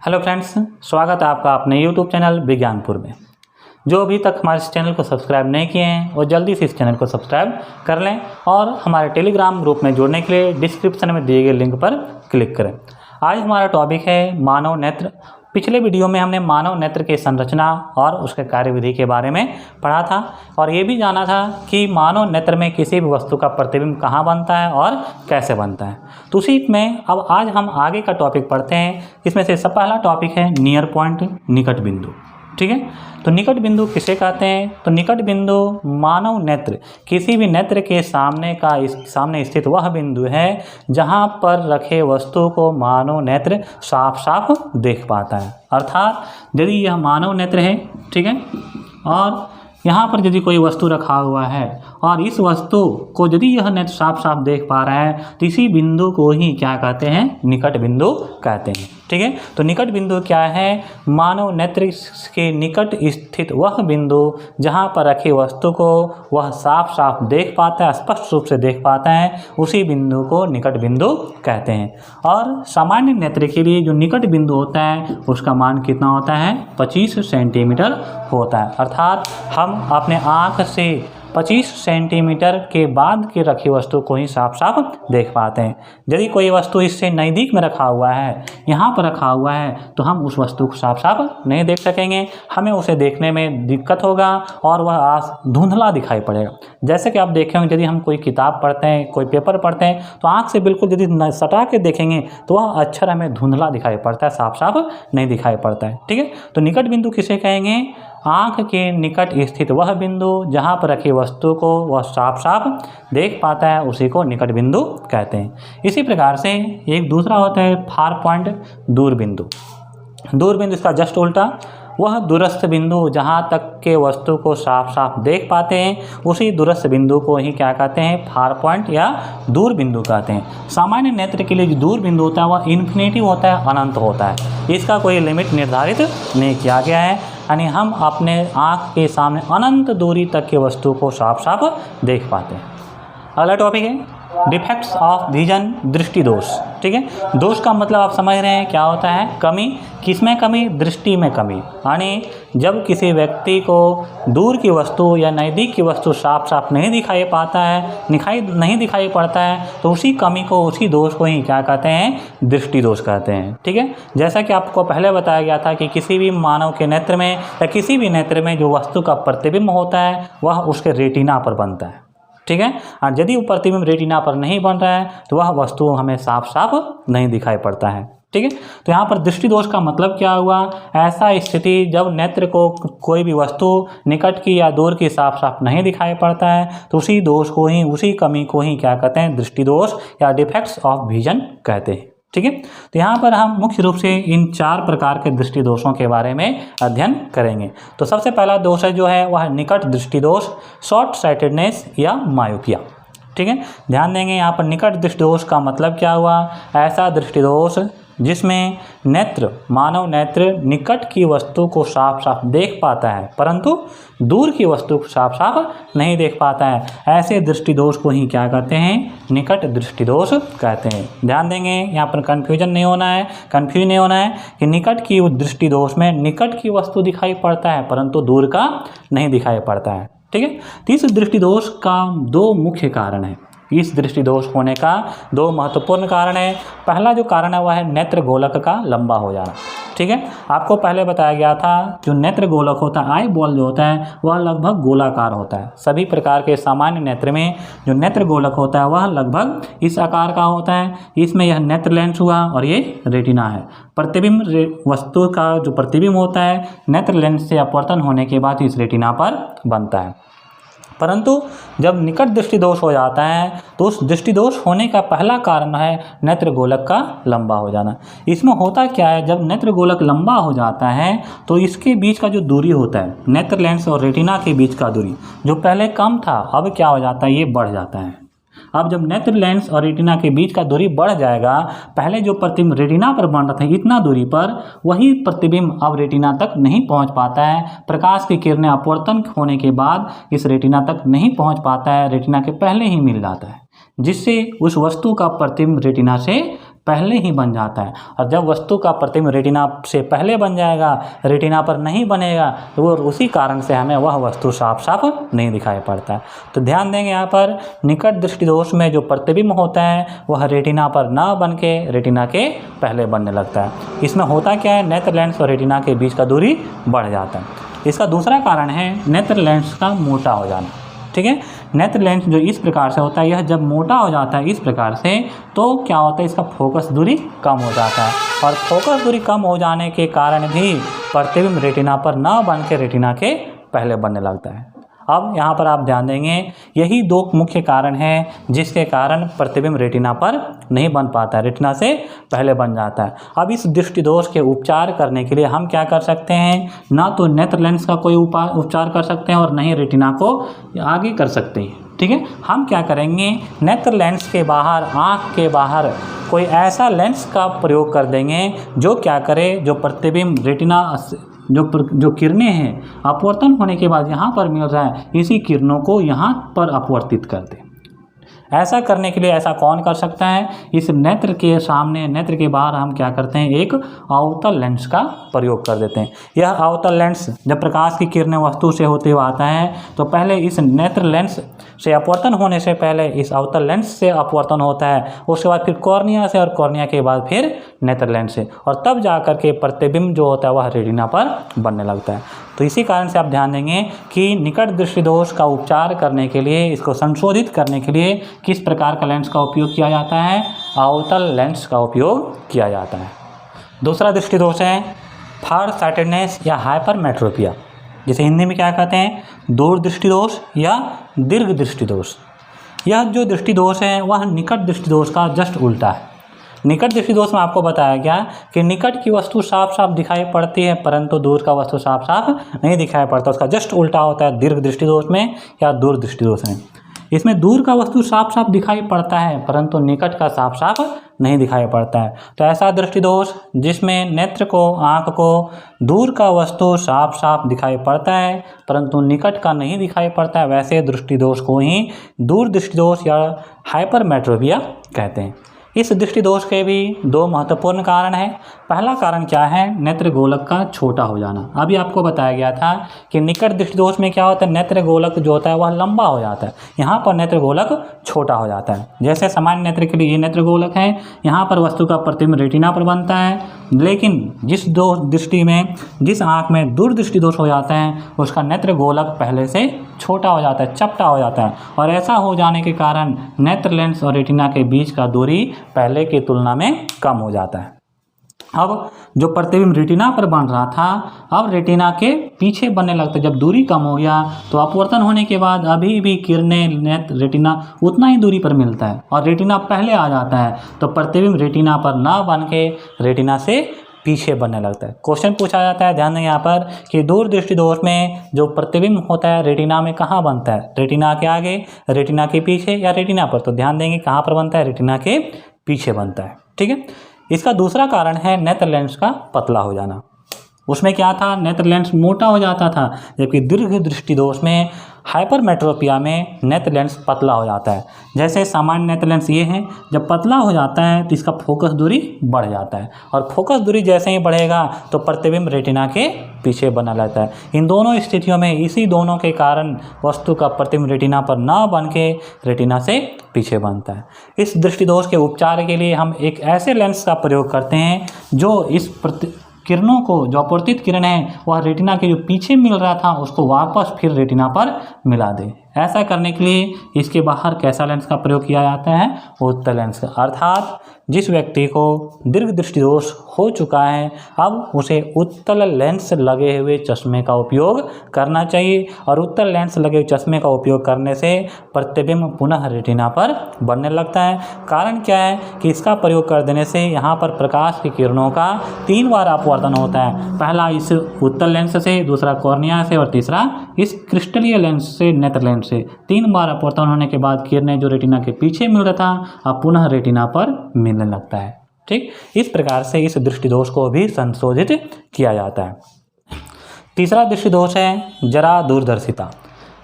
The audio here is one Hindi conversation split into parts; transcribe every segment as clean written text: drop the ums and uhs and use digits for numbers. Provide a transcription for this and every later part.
हेलो फ्रेंड्स, स्वागत है आपका अपने यूट्यूब चैनल विज्ञानपुर में। जो अभी तक हमारे इस चैनल को सब्सक्राइब नहीं किए हैं वो जल्दी से इस चैनल को सब्सक्राइब कर लें और हमारे टेलीग्राम ग्रुप में जुड़ने के लिए डिस्क्रिप्शन में दिए गए लिंक पर क्लिक करें। आज हमारा टॉपिक है मानव नेत्र। पिछले वीडियो में हमने मानव नेत्र की संरचना और उसके कार्यविधि के बारे में पढ़ा था और ये भी जाना था कि मानव नेत्र में किसी भी वस्तु का प्रतिबिंब कहाँ बनता है और कैसे बनता है। तो उसी में अब आज हम आगे का टॉपिक पढ़ते हैं। इसमें से सब पहला टॉपिक है नियर पॉइंट, निकट बिंदु। ठीक है, तो निकट बिंदु किसे कहते हैं? तो निकट बिंदु मानव नेत्र किसी भी नेत्र के सामने स्थित वह बिंदु है जहां पर रखे वस्तु को मानव नेत्र साफ साफ देख पाता है। अर्थात यदि यह मानव नेत्र है, ठीक है, और यहाँ पर यदि कोई वस्तु रखा हुआ है और इस वस्तु को यदि यह नेत्र साफ साफ देख पा रहा है तो इसी बिंदु को ही क्या कहते हैं? निकट बिंदु कहते हैं। ठीक है, तो निकट बिंदु क्या है? मानव नेत्र के निकट स्थित वह बिंदु जहाँ पर रखी वस्तु को वह साफ साफ देख पाता है, स्पष्ट रूप से देख पाता है, उसी बिंदु को निकट बिंदु कहते हैं। और सामान्य नेत्र के लिए जो निकट बिंदु होता है उसका मान कितना होता है? 25 सेंटीमीटर होता है। अर्थात हम अपने आँख से 25 सेंटीमीटर के बाद की रखी वस्तु को ही साफ साफ देख पाते हैं। यदि कोई वस्तु इससे नज़दीक में रखा हुआ है, यहाँ पर रखा हुआ है, तो हम उस वस्तु को साफ साफ नहीं देख सकेंगे, हमें उसे देखने में दिक्कत होगा और वह धुंधला दिखाई पड़ेगा। जैसे कि आप देखे होंगे, यदि हम कोई किताब पढ़ते हैं, कोई पेपर पढ़ते हैं तो आँख से बिल्कुल यदि सटा के देखेंगे तो वह अक्षर हमें धुंधला दिखाई पड़ता है, साफ साफ नहीं दिखाई पड़ता है। ठीक है, तो निकट बिंदु किसे कहेंगे? आँख के निकट स्थित वह बिंदु जहाँ पर रखी वस्तु को वह साफ साफ देख पाता है, उसी को निकट बिंदु कहते हैं। इसी प्रकार से एक दूसरा होता है फार पॉइंट, दूर बिंदु। दूर बिंदु इसका जस्ट उल्टा, वह दूरस्थ बिंदु जहाँ तक के वस्तु को साफ साफ देख पाते हैं, उसी दूरस्थ बिंदु को ही क्या कहते हैं? फार पॉइंट या दूर बिंदु कहते हैं। सामान्य नेत्र के लिए जो दूर बिंदु होता है वह इन्फिनिटिव होता है, अनंत होता है। इसका कोई लिमिट निर्धारित नहीं किया गया है, यानी हम अपने आँख के सामने अनंत दूरी तक के वस्तु को साफ साफ देख पाते हैं। अगला टॉपिक है डिफेक्ट्स ऑफ विजन, दृष्टि दोष। ठीक है, दोष का मतलब आप समझ रहे हैं क्या होता है? कमी। किसमें कमी? दृष्टि में कमी। यानी जब किसी व्यक्ति को दूर की वस्तु या नज़दीक की वस्तु साफ साफ नहीं दिखाई पाता है, नहीं दिखाई पड़ता है, तो उसी कमी को, उसी दोष को ही क्या कहते हैं? दृष्टि दोष कहते हैं। ठीक है, जैसा कि आपको पहले बताया गया था कि किसी भी मानव के नेत्र में या किसी भी नेत्र में जो वस्तु का प्रतिबिंब होता है वह उसके रेटिना पर बनता है। ठीक है, और यदि वो प्रतिबिंब रेटिना पर नहीं बन रहा है तो वह वस्तु हमें साफ साफ नहीं दिखाई पड़ता है। ठीक है, तो यहाँ पर दृष्टि दोष का मतलब क्या हुआ? ऐसा स्थिति जब नेत्र को कोई भी वस्तु निकट की या दूर की साफ साफ नहीं दिखाई पड़ता है तो उसी दोष को ही, उसी कमी को ही क्या कहते हैं? दृष्टि दोष या डिफेक्ट्स ऑफ विजन कहते हैं। ठीक है, तो यहाँ पर हम मुख्य रूप से इन 4 प्रकार के दृष्टि दोषों के बारे में अध्ययन करेंगे। तो सबसे पहला दोष है जो है वह निकट दृष्टि दोष, शॉर्ट साइटेडनेस या मायोपिया। ठीक है, ध्यान देंगे यहाँ पर निकट दृष्टि दोष का मतलब क्या हुआ? ऐसा दृष्टि दोष जिसमें मानव नेत्र निकट की वस्तु को साफ साफ देख पाता है परंतु दूर की वस्तु को साफ साफ नहीं देख पाता है, ऐसे दृष्टि दोष को ही क्या कहते हैं? निकट दृष्टि दोष कहते हैं। ध्यान देंगे, यहाँ पर कंफ्यूज नहीं होना है कि निकट की दृष्टि दोष में निकट की वस्तु दिखाई पड़ता है परंतु दूर का नहीं दिखाई पड़ता है। ठीक है, तो इस दृष्टि दोष का 2 मुख्य कारण है। इस दृष्टि दोष होने का 2 महत्वपूर्ण कारण है। पहला जो कारण है वह है नेत्र गोलक का लंबा हो जाना। ठीक है, आपको पहले बताया गया था जो नेत्र गोलक होता है, आई बॉल जो होता है वह लगभग गोलाकार होता है। सभी प्रकार के सामान्य नेत्र में जो नेत्र गोलक होता है वह लगभग इस आकार का होता है। इसमें यह नेत्र लेंस हुआ और ये रेटिना है। प्रतिबिंब वस्तु का जो प्रतिबिंब होता है नेत्र लेंस से अपवर्तन होने के बाद इस रेटिना पर बनता है। परंतु जब निकट दृष्टि दोष हो जाता है तो उस दृष्टि दोष होने का पहला कारण है नेत्र गोलक का लंबा हो जाना। इसमें होता क्या है? जब नेत्र गोलक लंबा हो जाता है तो इसके बीच का जो दूरी होता है, नेत्र लेंस और रेटिना के बीच का दूरी जो पहले कम था अब क्या हो जाता है? ये बढ़ जाता है। अब जब नेत्र लेंस और रेटिना के बीच का दूरी बढ़ जाएगा, पहले जो प्रतिबिंब रेटिना पर बन रहा था इतना दूरी पर, वही प्रतिबिंब अब रेटिना तक नहीं पहुंच पाता है। प्रकाश की किरणें अपवर्तन होने के बाद इस रेटिना तक नहीं पहुंच पाता है, रेटिना के पहले ही मिल जाता है, जिससे उस वस्तु का प्रतिबिंब रेटिना से पहले ही बन जाता है। और जब वस्तु का प्रतिबिंब रेटिना से पहले बन जाएगा, रेटिना पर नहीं बनेगा, तो वो उसी कारण से हमें वह वस्तु साफ साफ नहीं दिखाई पड़ता है। तो ध्यान देंगे यहाँ पर निकट दृष्टि दोष में जो प्रतिबिंब होता है वह रेटिना पर ना बन के रेटिना के पहले बनने लगता है। इसमें होता क्या है, नेत्र लेंस और रेटिना के बीच का दूरी बढ़ जाता है। इसका दूसरा कारण है नेत्र लेंस का मोटा हो जाना। ठीक है, नेत्र लेंस जो इस प्रकार से होता है, यह जब मोटा हो जाता है इस प्रकार से, तो क्या होता है, इसका फोकस दूरी कम हो जाता है। और फोकस दूरी कम हो जाने के कारण भी प्रतिबिंब रेटिना पर ना बन के रेटिना के पहले बनने लगता है। अब यहाँ पर आप ध्यान देंगे, यही दो मुख्य कारण हैं जिसके कारण प्रतिबिंब रेटिना पर नहीं बन पाता है, रेटिना से पहले बन जाता है। अब इस दृष्टि दोष के उपचार करने के लिए हम क्या कर सकते हैं, ना तो नेत्र लेंस का कोई उपचार कर सकते हैं और न ही रेटिना को आगे कर सकते हैं। ठीक है, हम क्या करेंगे, नेत्र लेंस के बाहर, आँख के बाहर कोई ऐसा लेंस का प्रयोग कर देंगे जो क्या करे, जो प्रतिबिंब रेटिना जो किरणें हैं अपवर्तन होने के बाद यहाँ पर मिल रहा है, इसी किरणों को यहाँ पर अपवर्तित कर दे। ऐसा करने के लिए ऐसा कौन कर सकता है, इस नेत्र के सामने, नेत्र के बाहर हम क्या करते हैं, एक अवतल लेंस का प्रयोग कर देते हैं। यह अवतल लेंस जब प्रकाश की किरणें वस्तु से होते हुए आता है तो पहले इस नेत्र लेंस से अपवर्तन होने से पहले इस अवतल लेंस से अपवर्तन होता है, उसके बाद फिर कॉर्निया से, और कॉर्निया के बाद फिर नेत्र लेंस से, और तब जा कर के प्रतिबिंब जो होता है वह रेटिना पर बनने लगता है। तो इसी कारण से आप ध्यान देंगे कि निकट दृष्टि दोष का उपचार करने के लिए, इसको संशोधित करने के लिए किस प्रकार का लेंस का उपयोग किया जाता है, अवतल लेंस का उपयोग किया जाता है। दूसरा दृष्टि दोष है फार साइटेडनेस या हाइपरमेट्रोपिया, जिसे हिंदी में क्या कहते हैं, दूर दृष्टि दोष या दीर्घ दृष्टि दोष। यह जो दृष्टि दोष है वह निकट दृष्टि दोष का जस्ट उल्टा है। निकट दृष्टि दोष में आपको बताया गया कि निकट की वस्तु साफ साफ दिखाई पड़ती है परंतु दूर का वस्तु साफ साफ नहीं दिखाई पड़ता, उसका जस्ट उल्टा होता है दीर्घ दृष्टि दोष में या दूर दृष्टि दोष में। इसमें दूर का वस्तु साफ साफ दिखाई पड़ता है परंतु निकट का साफ साफ नहीं दिखाई पड़ता है। तो ऐसा दृष्टि दोष जिसमें नेत्र को, आँख को दूर का वस्तु साफ साफ दिखाई पड़ता है परंतु निकट का नहीं दिखाई पड़ता है, वैसे दृष्टि दोष को ही दूर दृष्टि दोष या हाइपरमेट्रोपिया कहते हैं। इस दृष्टि दोष के भी दो महत्वपूर्ण कारण हैं। पहला कारण क्या है, नेत्र गोलक का छोटा हो जाना। अभी आपको बताया गया था कि निकट दृष्टि दोष में क्या होता है, नेत्र गोलक जो होता है वह लंबा हो जाता है, यहाँ पर नेत्र गोलक छोटा हो जाता है। जैसे सामान्य नेत्र के लिए ये नेत्र गोलक है, यहाँ पर वस्तु का प्रतिबिंब रेटिना पर बनता है, लेकिन जिस दृष्टि में, जिस आँख में दूर दृष्टि दोष हो जाता है उसका नेत्र गोलक पहले से छोटा हो जाता है, चपटा हो जाता है, और ऐसा हो जाने के कारण नेत्र लेंस और रेटिना के बीच का दूरी पहले की तुलना में कम हो जाता है। अब जो प्रतिबिंब रेटिना पर बन रहा था अब रेटिना के पीछे बनने लगता है। जब दूरी कम हो गया तो अपवर्तन होने के बाद अभी भी किरणें, नेत्र, रेटिना उतना ही दूरी पर मिलता है और रेटिना पहले आ जाता है, तो प्रतिबिंब रेटिना पर ना बन के रेटिना से पीछे बनने लगता है। क्वेश्चन पूछा जाता है, ध्यान दें यहाँ पर कि दूर दृष्टि दोष में जो प्रतिबिंब होता है रेटिना में कहाँ बनता है, रेटिना के आगे, रेटिना के पीछे या रेटिना पर। तो ध्यान देंगे कहाँ पर बनता है, रेटिना के पीछे बनता है। ठीक है, इसका दूसरा कारण है नेत्र लेंस का पतला हो जाना। उसमें क्या था, नेत्र लेंस मोटा हो जाता था, जबकि दीर्घ दृष्टि दोष में, हाइपरमेट्रोपिया में नेत्र लेंस पतला हो जाता है। जैसे सामान्य नेत्र लेंस ये है, जब पतला हो जाता है तो इसका फोकस दूरी बढ़ जाता है, और फोकस दूरी जैसे ही बढ़ेगा तो प्रतिबिंब रेटिना के पीछे बना रहता है। इन दोनों स्थितियों में, इसी दोनों के कारण वस्तु का प्रतिबिंब रेटिना पर ना बन के रेटिना से पीछे बनता है। इस दृष्टि दोष के उपचार के लिए हम एक ऐसे लेंस का प्रयोग करते हैं जो इस किरणों को, जो अपवर्तित किरण है वह रेटिना के जो पीछे मिल रहा था उसको वापस फिर रेटिना पर मिला दे। ऐसा करने के लिए इसके बाहर कैसा लेंस का प्रयोग किया जाता है, उत्तल लेंस का। अर्थात जिस व्यक्ति को दीर्घ दृष्टि दोष हो चुका है अब उसे उत्तल लेंस लगे हुए चश्मे का उपयोग करना चाहिए, और उत्तल लेंस लगे हुए चश्मे का उपयोग करने से प्रतिबिंब पुनः रेटिना पर बनने लगता है। कारण क्या है कि इसका प्रयोग कर देने से यहाँ पर प्रकाश की किरणों का 3 बार अपवर्तन होता है। पहला इस उत्तल लेंस से, दूसरा कॉर्निया से, और तीसरा इस क्रिस्टलीय लेंस से, नेत्र लेंस से। 3 बार अपवर्तन होने के बाद किरणें जो रेटिना के पीछे मिल रहा था अब पुनः रेटिना पर मिलने लगता है। ठीक, इस प्रकार से इस दृष्टि दोष को भी संशोधित किया जाता है। तीसरा दृष्टि दोष है जरा दूरदर्शिता।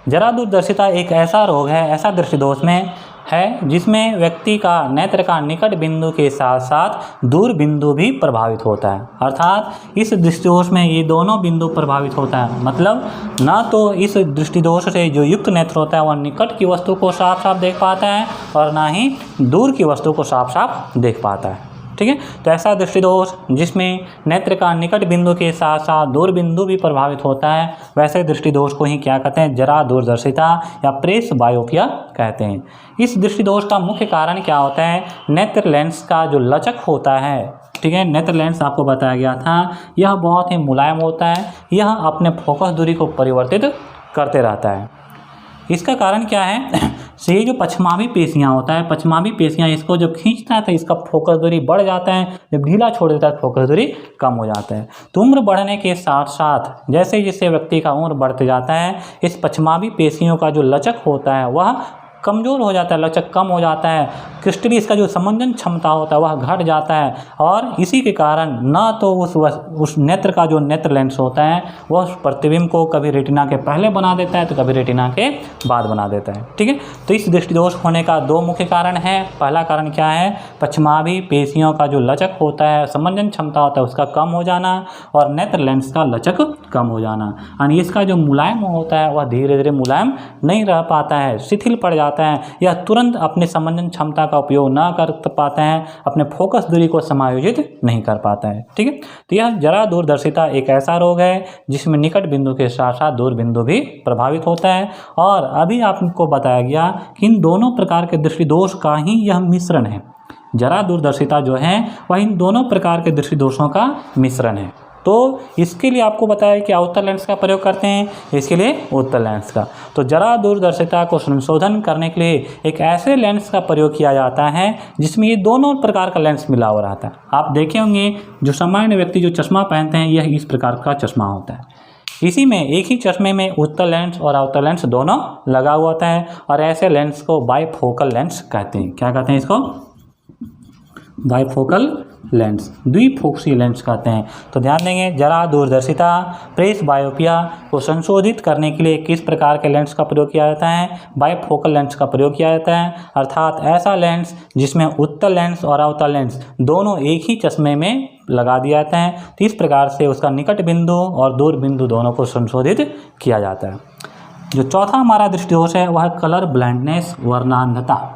जरा दूरदर्शिता एक ऐसा रोग है, ऐसा दृष्टि दोष में है जिसमें व्यक्ति का नेत्र का निकट बिंदु के साथ साथ दूर बिंदु भी प्रभावित होता है। अर्थात इस दृष्टिदोष में ये दोनों बिंदु प्रभावित होता है, मतलब ना तो इस दृष्टिदोष से जो युक्त नेत्र होता है वह निकट की वस्तु को साफ साफ देख पाता है और ना ही दूर की वस्तु को साफ साफ देख पाता है। ठीक है, तो ऐसा दृष्टिदोष जिसमें नेत्र का निकट बिंदु के साथ साथ दूर बिंदु भी प्रभावित होता है, वैसे दृष्टिदोष को ही क्या कहते हैं, जरा दूरदर्शिता या प्रेस बायोपिया कहते हैं। इस दृष्टिदोष का मुख्य कारण क्या होता है, नेत्र लेंस का जो लचक होता है। ठीक है, नेत्र लेंस आपको बताया गया था, यह बहुत ही मुलायम होता है, यह अपने फोकस दूरी को परिवर्तित करते रहता है। इसका कारण क्या है, ये जो पछमावी पेशियाँ होता है, पछमावी पेशियाँ इसको जब खींचता है तो इसका फोकस दूरी बढ़ जाता है, जब ढीला छोड़ देता है फोकस दूरी कम हो जाता है। तो उम्र बढ़ने के साथ साथ जैसे जैसे व्यक्ति का उम्र बढ़ते जाता है, इस पछमावी पेशियों का जो लचक होता है वह कमज़ोर हो जाता है, लचक कम हो जाता है, क्रिस्टली इसका जो समंजन क्षमता होता है वह घट जाता है और इसी के कारण ना तो उस नेत्र का जो नेत्र लेंस होता है वह उस प्रतिबिंब को कभी रेटिना के पहले बना देता है तो कभी रेटिना के बाद बना देता है। ठीक है, तो इस दृष्टिदोष होने का दो मुख्य कारण है। पहला कारण क्या है, पछमावी पेशियों का जो लचक होता है, समंजन क्षमता होता है उसका कम हो जाना और नेत्र लेंस का लचक कम हो जाना। यानी इसका जो मुलायम होता है वह धीरे धीरे मुलायम नहीं रह पाता है, शिथिल पड़ जाता है, यह तुरंत अपने समंजन क्षमता का उपयोग ना कर पाते हैं, अपने फोकस दूरी को समायोजित नहीं कर पाता है। ठीक है, तो यह जरा दूरदर्शिता एक ऐसा रोग है जिसमें निकट बिंदु के साथ साथ दूर बिंदु भी प्रभावित होता है। और अभी आपको बताया गया कि इन दोनों प्रकार के दृष्टिदोष का ही यह मिश्रण है। जरा दूरदर्शिता जो है वह इन दोनों प्रकार के दृष्टिदोषों का मिश्रण है। तो इसके लिए आपको बताया कि अवतल लेंस का प्रयोग करते हैं, इसके लिए उत्तल लेंस का। तो जरा दूरदर्शिता को संशोधन करने के लिए एक ऐसे लेंस का प्रयोग किया जाता है जिसमें ये दोनों प्रकार का लेंस मिला हुआ रहता है। आप देखे होंगे जो सामान्य व्यक्ति जो चश्मा पहनते हैं यह इस प्रकार का चश्मा होता है। इसी में एक ही चश्मे में उत्तल लेंस और अवतल लेंस दोनों लगा हुआ होता है और ऐसे लेंस को बाइफोकल लेंस कहते हैं। क्या कहते हैं इसको, बाइफोकल लेंस, द्विफोकसीय लेंस कहते हैं। तो ध्यान देंगे, जरा दूरदर्शिता प्रेस बायोपिया को संशोधित करने के लिए किस प्रकार के लेंस का प्रयोग किया जाता है, बाइफोकल लेंस का प्रयोग किया जाता है। अर्थात ऐसा लेंस जिसमें उत्तल लेंस और अवतल लेंस दोनों एक ही चश्मे में लगा दिया जाता है। तो इस प्रकार से उसका निकट बिंदु और दूर बिंदु दोनों को संशोधित किया जाता है। जो चौथा हमारा दृष्टिदोष है वह कलर ब्लाइंडनेस, वर्णांधता।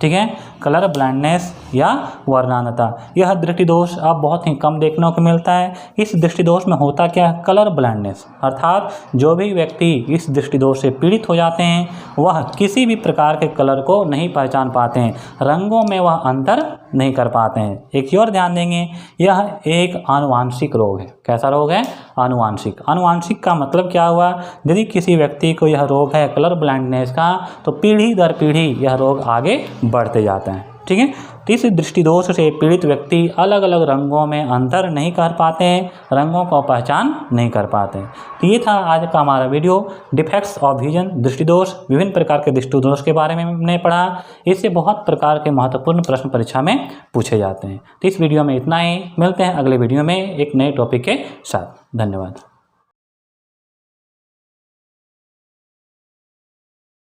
ठीक है, कलर ब्लाइंडनेस या वर्णांधता, यह दृष्टिदोष अब बहुत ही कम देखने को मिलता है। इस दृष्टिदोष में होता क्या है, कलर ब्लाइंडनेस, अर्थात जो भी व्यक्ति इस दृष्टिदोष से पीड़ित हो जाते हैं वह किसी भी प्रकार के कलर को नहीं पहचान पाते हैं, रंगों में वह अंतर नहीं कर पाते हैं। एक और ध्यान देंगे, यह एक आनुवांशिक रोग है। कैसा रोग है, आनुवांशिक। आनुवांशिक का मतलब क्या हुआ, यदि किसी व्यक्ति को यह रोग है कलर ब्लाइंडनेस का तो पीढ़ी दर पीढ़ी यह रोग आगे बढ़ते जाता है। ठीक है, तो इस दृष्टिदोष से पीड़ित व्यक्ति अलग अलग रंगों में अंतर नहीं कर पाते हैं, रंगों को पहचान नहीं कर पाते। तो ये था आज का हमारा वीडियो, डिफेक्ट्स ऑफ विजन, दृष्टिदोष, विभिन्न प्रकार के दृष्टिदोष के बारे में हमने पढ़ा। इससे बहुत प्रकार के महत्वपूर्ण प्रश्न परीक्षा में पूछे जाते हैं। तो इस वीडियो में इतना ही, मिलते हैं अगले वीडियो में एक नए टॉपिक के साथ। धन्यवाद।